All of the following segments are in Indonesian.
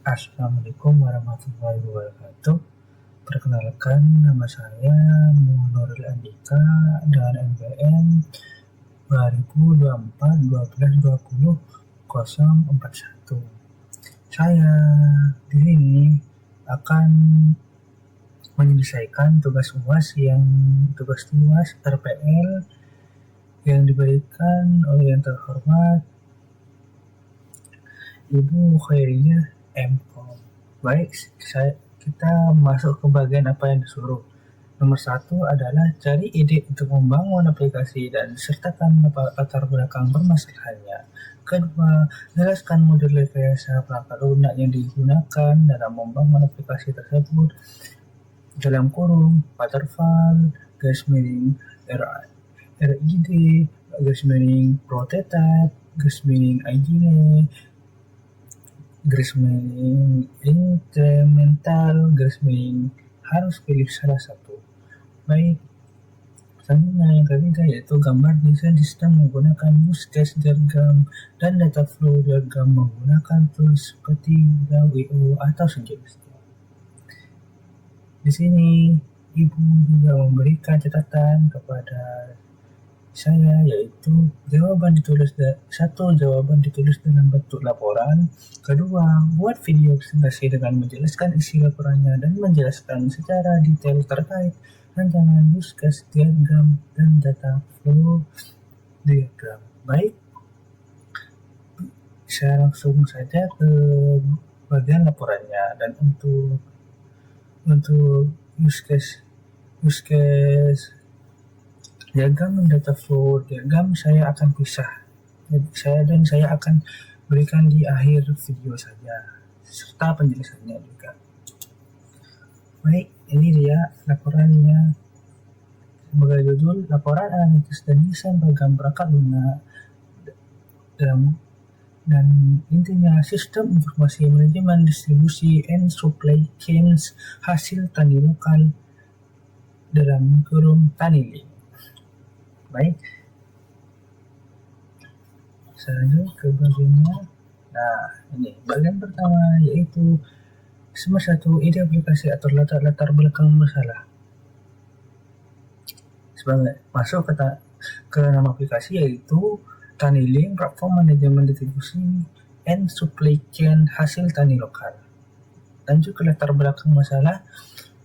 Assalamualaikum warahmatullahi wabarakatuh. Perkenalkan, nama saya Nurul Andika dengan NPM 2024-12-20-041. Saya di sini akan menyelesaikan tugas RPL yang diberikan oleh yang terhormat Ibu Khairiyah M.Com. Baik, kita masuk ke bagian apa yang disuruh. Nomor 1 adalah cari ide untuk membangun aplikasi dan sertakan latar belakang permasalahannya. Kedua, jelaskan model rekayasa perangkat lunak yang digunakan dalam membangun aplikasi tersebut. Dalam kurung, waterfall, garis miring RID, garis miring prototype, garis miring agile, garis miring incremental, garis miring harus pilih salah satu. Baik, selanjutnya yang ketiga yaitu gambar desain sistem menggunakan use case diagram dan data flow diagram menggunakan tools seperti WO atau sejenisnya. Di sini Ibu juga memberikan catatan kepada saya, yaitu jawaban ditulis dalam bentuk laporan. Kedua, buat video presentasi dengan menjelaskan isi laporannya dan menjelaskan secara detail terkait rancangan use case diagram dan data flow diagram. Baik, saya langsung saja ke bagian laporannya. Dan untuk use case diagram dan data flow diagram saya akan pisah. Saya akan berikan di akhir video saja serta penjelasannya juga. Baik, ini dia laporannya. Sebagai judul, laporan analitis dan desain program perangkat lunak dan intinya sistem informasi manajemen distribusi and supply chains hasil tani lokal dalam kurung tani link. Baik, selanjutnya ke bagiannya. Nah, ini bagian pertama yaitu nomor 1, ide aplikasi atau latar belakang masalah. Sebagai masuk ke nama aplikasi yaitu Tani Link, platform manajemen distribusi and supply chain hasil tani lokal. Lanjut ke latar belakang masalah.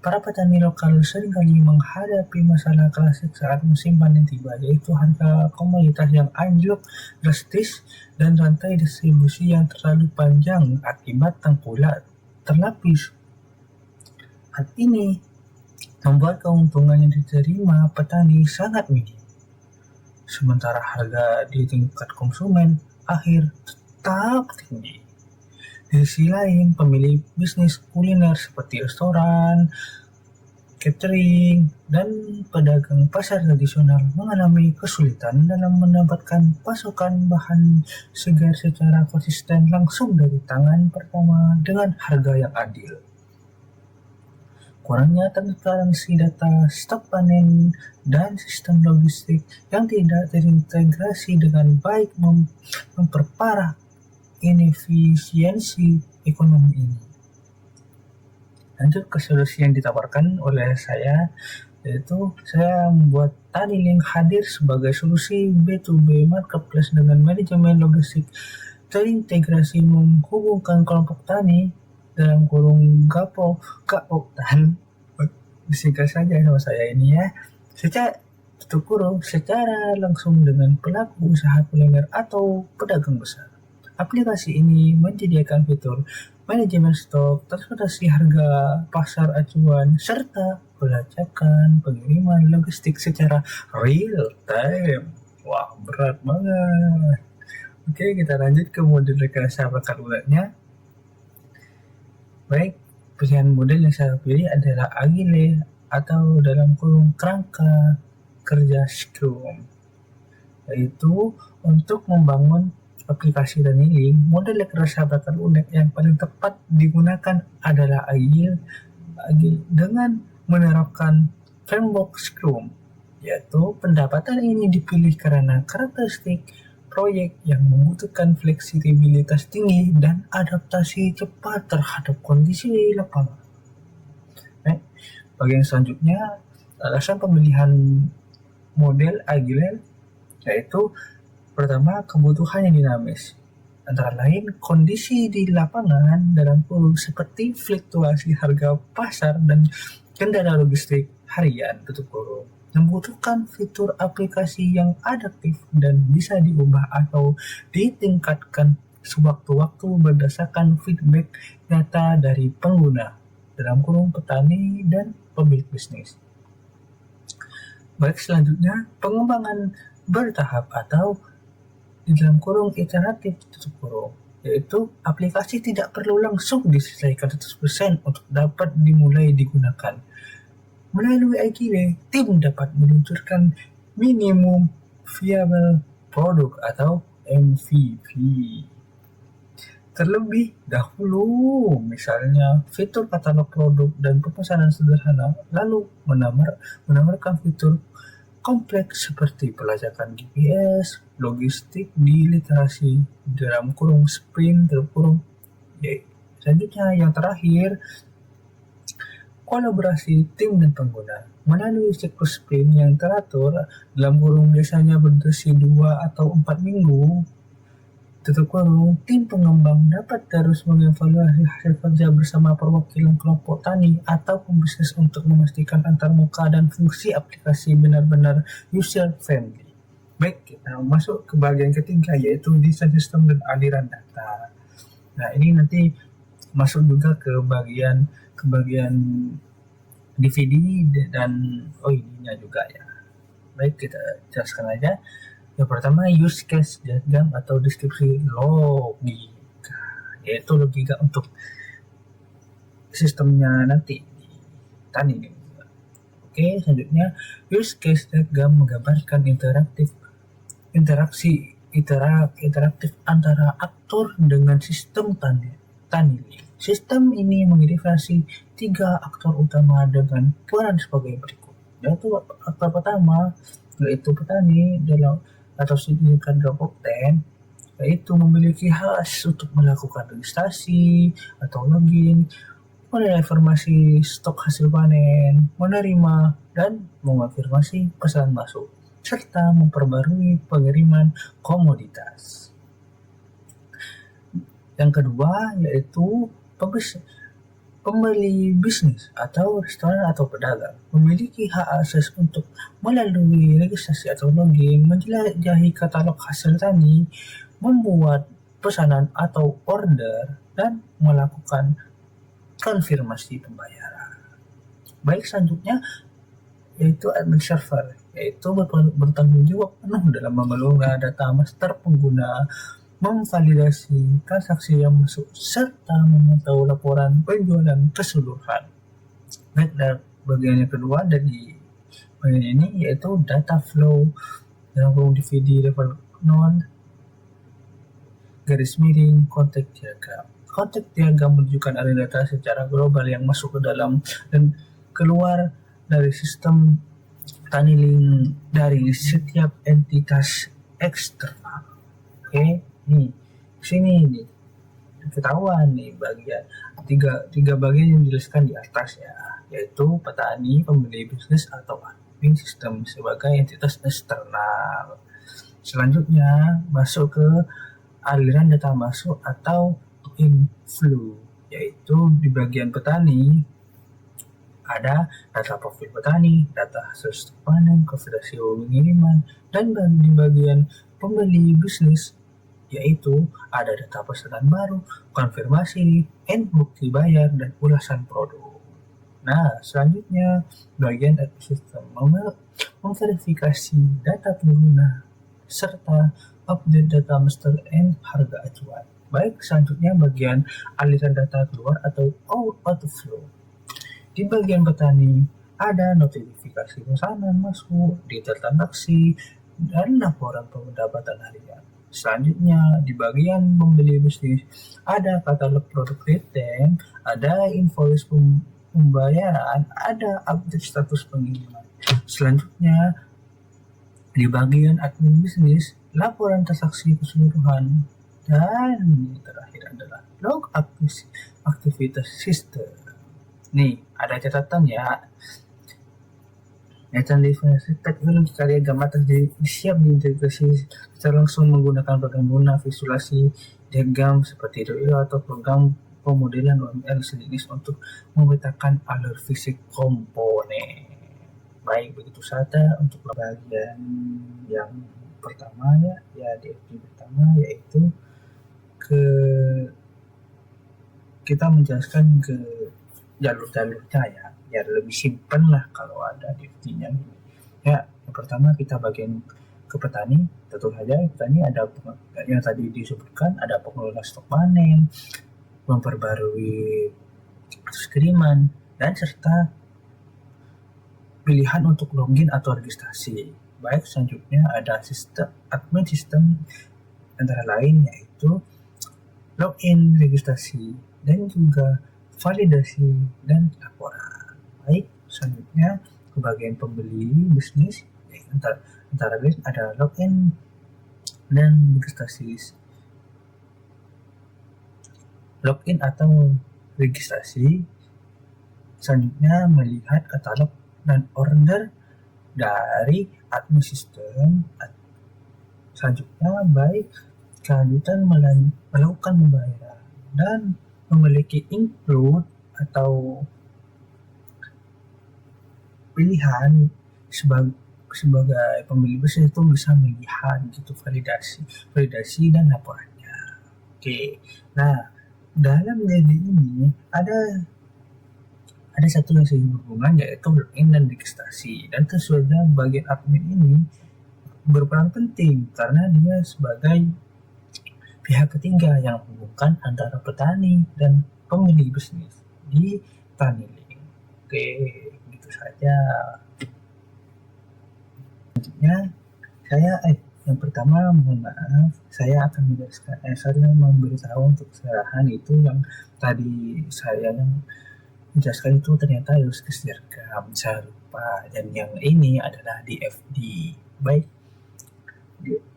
Para petani lokal seringkali menghadapi masalah klasik saat musim panen tiba, yaitu harga komoditas yang anjlok drastis dan rantai distribusi yang terlalu panjang akibat tengkulak terlapis. Hal ini membuat keuntungan yang diterima petani sangat minim, sementara harga di tingkat konsumen akhir tetap tinggi. Di sisi lain, pemilik bisnis kuliner seperti restoran, catering, dan pedagang pasar tradisional mengalami kesulitan dalam mendapatkan pasokan bahan segar secara konsisten langsung dari tangan pertama dengan harga yang adil. Kurangnya transparansi data stok panen dan sistem logistik yang tidak terintegrasi dengan baik memperparah inefisiensi ekonomi ini. Lanjut ke solusi yang ditawarkan oleh saya, yaitu saya membuat Tani Link hadir sebagai solusi B2B marketplace dengan manajemen logistik terintegrasi menghubungkan kelompok tani dalam kurung GAPO dan disingkat saja sama saya ini ya, secara langsung dengan pelaku usaha kuliner atau pedagang besar. Aplikasi ini menyediakan fitur manajemen stok, transportasi harga, pasar acuan, serta pelacakan pengiriman logistik secara real time. Wah, berat banget. Oke, kita lanjut ke model rekayasa perangkat lunaknya. Baik, pilihan model yang saya pilih adalah Agile atau dalam kurung kerangka kerja Scrum, yaitu untuk membangun aplikasi Tani Link. Model rekayasa perangkat lunak yang paling tepat digunakan adalah Agile dengan menerapkan framework Scrum, yaitu pendapatan ini dipilih karena karakteristik proyek yang membutuhkan fleksibilitas tinggi dan adaptasi cepat terhadap kondisi lapangan. Bagian selanjutnya, alasan pemilihan model agile yaitu pertama, kebutuhan yang dinamis. Antara lain, kondisi di lapangan dalam kurung seperti fluktuasi harga pasar dan kendala logistik harian tutup kurung membutuhkan fitur aplikasi yang adaptif dan bisa diubah atau ditingkatkan sewaktu-waktu berdasarkan feedback data dari pengguna dalam kurung petani dan pemilik bisnis. Baik, selanjutnya pengembangan bertahap atau di dalam kurung iteratif tutup kurung, yaitu aplikasi tidak perlu langsung diselesaikan 100% untuk dapat dimulai digunakan. Melalui Agile, tim dapat meluncurkan minimum viable product atau MVP terlebih dahulu, misalnya fitur katalog produk dan pemesanan sederhana, lalu menambahkan fitur kompleks seperti pelacakan GPS, logistik di literasi dalam kurung sprint tutup kurung. Selanjutnya yang terakhir, kolaborasi tim dan pengguna. Melalui siklus sprint yang teratur dalam kurung biasanya berdurasi 2 atau 4 minggu, tutup kurung, tim pengembang dapat terus mengevaluasi hasil kerja bersama perwakilan kelompok tani atau pembisnis untuk memastikan antarmuka dan fungsi aplikasi benar-benar user-friendly. Baik, kita masuk ke bagian ketiga, yaitu desain sistem dan aliran data. Nah, ini nanti masuk juga ke bagian DVD dan ininya juga ya. Baik, kita jelaskan aja. Yang pertama, use case diagram atau deskripsi logika, yaitu logika untuk sistemnya nanti di tani ini. Oke, selanjutnya use case diagram menggambarkan interaksi interaktif antara aktor dengan sistem tani. Sistem ini mengidentifikasi 3 aktor utama dengan peran sebagai berikut, yaitu aktor pertama yaitu petani dalam atau singkat Dropbox, yaitu memiliki hak untuk melakukan registrasi atau login, menilai informasi stok hasil panen, menerima dan mengonfirmasi pesanan masuk, serta memperbarui pengiriman komoditas. Yang kedua yaitu pembeli bisnis atau restoran atau pedagang memiliki hak akses untuk melalui registrasi atau login, menjelajahi katalog hasil tani, membuat pesanan atau order, dan melakukan konfirmasi pembayaran. Baik, selanjutnya yaitu admin server, yaitu bertanggung jawab penuh dalam mengelola data master pengguna, memvalidasi transaksi yang masuk, serta memantau laporan penjualan keseluruhan. Baik, dan bagian yang kedua dari bagian ini yaitu data flow dalam kurung DVD level 0 garis miring kontek diagram. Kontek diagram menunjukkan aliran data secara global yang masuk ke dalam dan keluar dari sistem Tanilink dari setiap entitas eksternal. Oke. Nih, sini nih ketahuan nih bagian tiga bagian yang dijelaskan di atas ya, yaitu petani, pembeli bisnis atau admin sistem sebagai entitas eksternal. Selanjutnya masuk ke aliran data masuk atau inflow, yaitu di bagian petani ada data profil petani, data hasil stok panen, konfirmasi pengiriman, dan di bagian pembeli bisnis yaitu ada data pesanan baru, konfirmasi, bukti bayar, dan ulasan produk. Nah, selanjutnya bagian ekosistem memverifikasi data pengguna serta update data master and harga acuan. Baik, selanjutnya bagian aliran data keluar atau outflow. Di bagian petani ada notifikasi pesanan masuk, detail transaksi, dan laporan pendapatan harian. Selanjutnya di bagian pembeli bisnis ada katalog produk retail, ada invoice pembayaran, ada update status pengiriman. Selanjutnya di bagian admin bisnis laporan transaksi keseluruhan, dan yang terakhir adalah log aktivitas sistem. Nih, ada catatan ya. Nyata definisi teknologi karya gambar siap diintegrasi secara langsung menggunakan program guna visualisasi diagram seperti RIO atau program pemodelan OML sejenis untuk memetakan alur fisik komponen. Baik, begitu saja untuk bagian yang pertama ya DFG pertama, yaitu kita menjelaskan ke jalur-jalurnya ya lebih simpen lah kalau ada DFG-nya. Ya, yang pertama kita bagian ke petani, tentu saja petani ada yang tadi disebutkan, ada pengelola stok panen, memperbarui kiriman, dan serta pilihan untuk login atau registrasi. Baik, selanjutnya ada admin sistem antara lain, yaitu login, registrasi, dan juga validasi dan laporan. Baik, selanjutnya ke bagian pembeli bisnis, antara lain ada login dan registrasi. Login atau registrasi, selanjutnya melihat katalog dan order dari admin sistem. Selanjutnya baik kelanjutan melakukan pembayaran dan memiliki include atau pilihan sebagai pembeli bisnis itu bisa melihat gitu validasi dan laporannya. Oke, nah dalam DD ini ada satu yang sering berhubungan, yaitu login dan registrasi, dan sesuai bagian admin ini berperan penting karena dia sebagai pihak ketiga yang menghubungkan antara petani dan pemilik bisnis di Tanilink. Oke, gitu saja. Selanjutnya yang pertama, mohon maaf, saya akan menjelaskan, saya memberitahu untuk kesalahan itu yang tadi saya yang menjelaskan itu ternyata harus diagram, saya lupa, dan yang ini adalah DFD. Baik,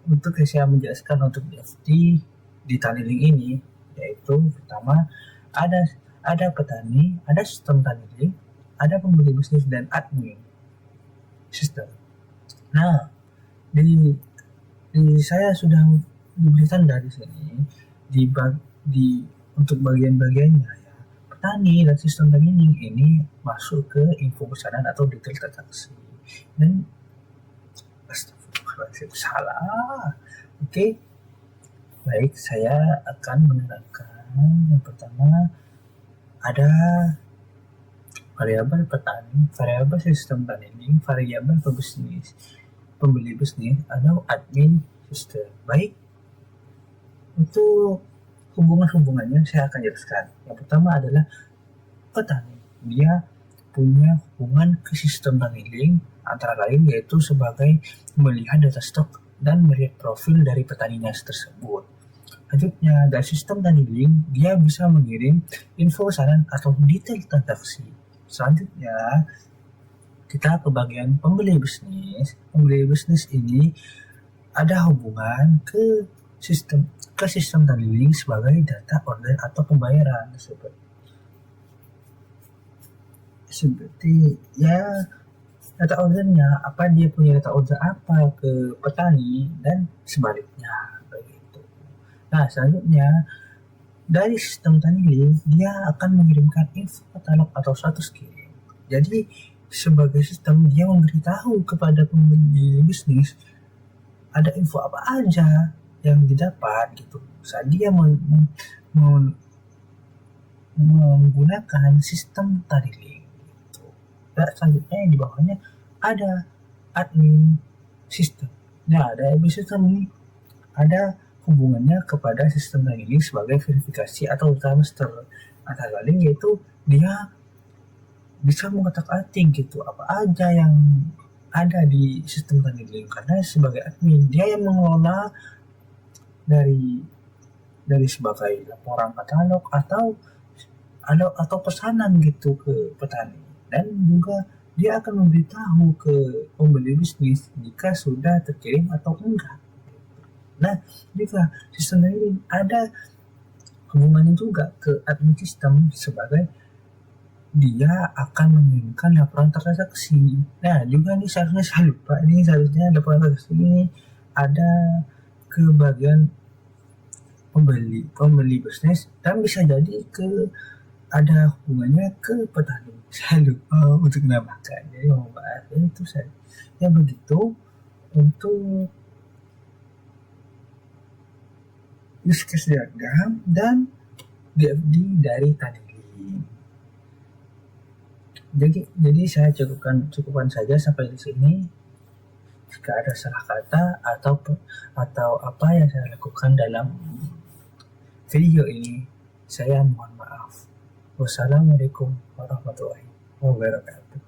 untuk saya menjelaskan untuk DFD di Tanilink ini, yaitu pertama ada petani, ada sistem Tanilink, ada pembeli bisnis dan admin sistem. Nah, saya sudah diberi tanda di sini untuk bagian-bagiannya ya. Petani dan sistem Tanilink ini masuk ke info pesanan atau detail transaksi. Dan salah. Oke. Baik, saya akan menerangkan. Yang pertama ada variabel petani, variabel sistem Tanilink, variabel pembeli bisnis, atau admin sistem. Baik, untuk hubungannya saya akan jelaskan. Yang pertama adalah petani, dia punya hubungan ke sistem Tanilink antara lain yaitu sebagai melihat data stok dan melihat profil dari petaninya tersebut. Selanjutnya, dari sistem Tanilink, dia bisa mengirim info pesanan atau detail transaksi. Selanjutnya, kita ke bagian pembeli bisnis. Pembeli bisnis ini ada hubungan ke sistem Tanilink sebagai data order atau pembayaran seperti ya data ordernya, apa dia punya data order apa ke petani dan sebaliknya. Nah, selanjutnya dari sistem Tanilink dia akan mengirimkan info katalog atau status kirim. Jadi sebagai sistem dia memberitahu kepada pembeli bisnis ada info apa aja yang didapat gitu saat dia menggunakan sistem Tanilink gitu. Dan selanjutnya yang di bawahnya ada admin sistem. Nah, dari admin sistem ini ada hubungannya kepada sistem Tanilink sebagai verifikasi atau master antara lain, yaitu dia bisa mengotak-atik gitu apa aja yang ada di sistem Tanilink karena sebagai admin dia yang mengelola dari sebagai laporan katalog atau pesanan gitu ke petani, dan juga dia akan memberitahu ke pembeli bisnis jika sudah terkirim atau enggak. Nah, juga sistem ini ada hubungannya juga ke admin sistem sebagai dia akan mengirimkan laporan transaksi. Nah, juga nih seharusnya saya lupa, ini seharusnya laporan transaksi ini ada ke bagian pembeli bisnis dan bisa jadi ada hubungannya ke petani. Saya lupa untuk menambahkan. Jadi membahas itu saya. Ya begitu untuk diskusi dagang dan DFD dari Tadilin. Jadi saya cukupkan saja sampai di sini. Jika ada salah kata atau apa yang saya lakukan dalam video ini, saya mohon maaf. Wassalamualaikum warahmatullahi wabarakatuh.